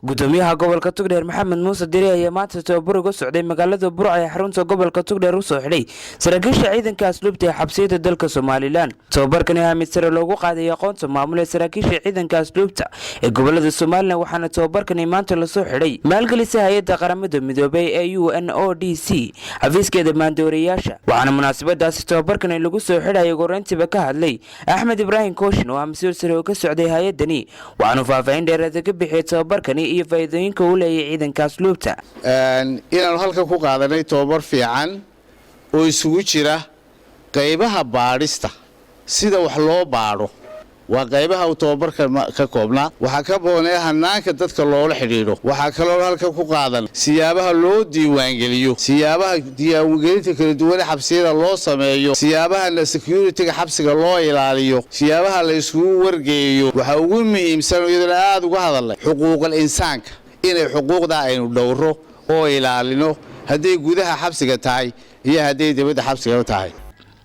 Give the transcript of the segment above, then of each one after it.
gudoomiyaha gobolka Togdheer Maxamed Muuse Diri ayaa maanta tababar uga socday magaalada Burco ee xarunta gobolka Togdheer u soo xidhay saraakiisha ciidanka asluubta ee xabsiyada dalka Soomaaliland. Tababarkan ayaa mid sare loogu qaaday aqoonta maamulka saraakiisha ciidanka asluubta ee gobolada Soomaaliland waxaana tababarkan maanta la soo xidhay maalgelisay hay'adda qaramada midoobay ee UNODC xafiiskeeda maandooriyaasha. waxaana munaasabadaasi tababarkan lagu soo xidhay goreentiba ka hadlay Axmed Ibrahim Kooshin oo mas'uul sare oo ka socday hay'adani waxaana faahfaahin dheeraad ka bixiyay tababarkan iyo faa'iidooyinka uu leeyahay ciidanka asluubta. inaan halka ku qaadanay tababar fiican oo isugu jira qaybaha baadhista sida wax loo baadho waa qaybaha uu tababarka ka koobnaa waxa ka boonay hanaanka dadka loola xiriiro waxa kale oo halka ku qaadan siyaabaha loo diiwaan geliyo siyaabaha diiwaangelinta kala duwan xabsiyada loo sameeyo siyaabaha security-ga xabsiga loo ilaaliyo siyaabaha la isku wargeeyo waxa ugu muhiimsan iyadoo aad uga hadalay xuquuqul insaanka inay xuquuqda aynu dhowro oo ilaalino haday gudaha xabsiga tahay iyo haday dibadda xabsiga tahay.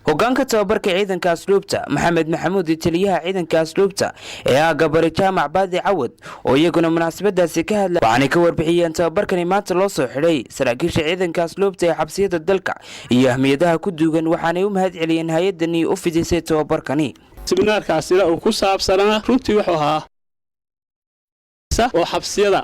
hogaanka tababarka ciidanka asluubta Maxamed Maxamuud taliyaha ciidanka asluubta ee Gabari Jaamac Baadi Cawad oo iyaguna munaasabadaasi ka hadlay waxaana ka warbixiyeen tababarkan maanta loo soo xidhay saraakiisha ciidanka asluubta ee xabsiyada dalka iyo ahmiyadaha ku duugan waxaana u mahad celiyeen hay'adani u fidisay tababarkani. seminaarkaasina uu ku saabsanaa runtii wuxuu ahaa oo xabsiyada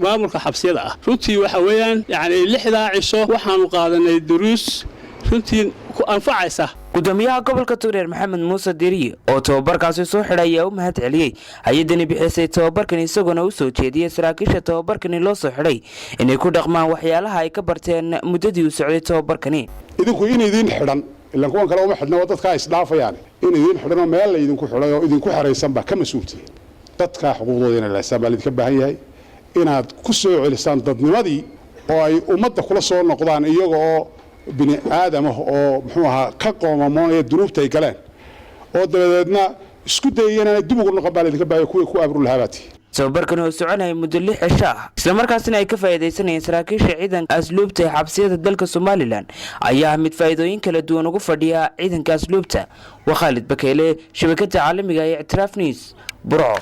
maamulka xabsiyada ah runtii waxa weeyaan yani 6 cisho waxaanu qaadanay duruus runtii ku anfacaysa. gudoomiyaha gobolka Togdheer Maxamed Muuse Diri oo tababarkaasi soo xidhay ayaa u mahad celiyay hay'adani bixisay tababarkan isagoo u soo jeediyay saraakiisha tababarkan loo soo xidhay inay ku dhaqmaan waxyaalaha ay ka barteen muddadii uu socday tababarkani. idinku in idin xidhan ilaa kuwan kale uma xidhna dadka isdhaafayaan in idin xidhno meel la idinku xidhay oo idinku xareysan ba ka mas'uultiin dadka xuquuqdooda in la xisaabtamo ka baahan yahay inaad ku soo celisaan dadnimadii oo ay ummadda kula soo noqdaan iyaga oo bini aadam oo muxuu ahaa ka qoomamoonaya dunuubta ay galeen oo dabadeedna isku dayayeen dib ugu noqon baa idinka baahay ku abru lahaabati. tababarkan oo soconaya muddo 6 cisho ah isla markaasina ay ka faa'iideysanayeen saraakiisha ciidanka asluubta ee xabsiyada dalka Soomaaliland ayaa mid faa'iidooyin kala duwan ugu fadhiya ciidanka asluubta. waa Khalid Bakeyle shabakada caalamiga ee Ictiraaf News Burco.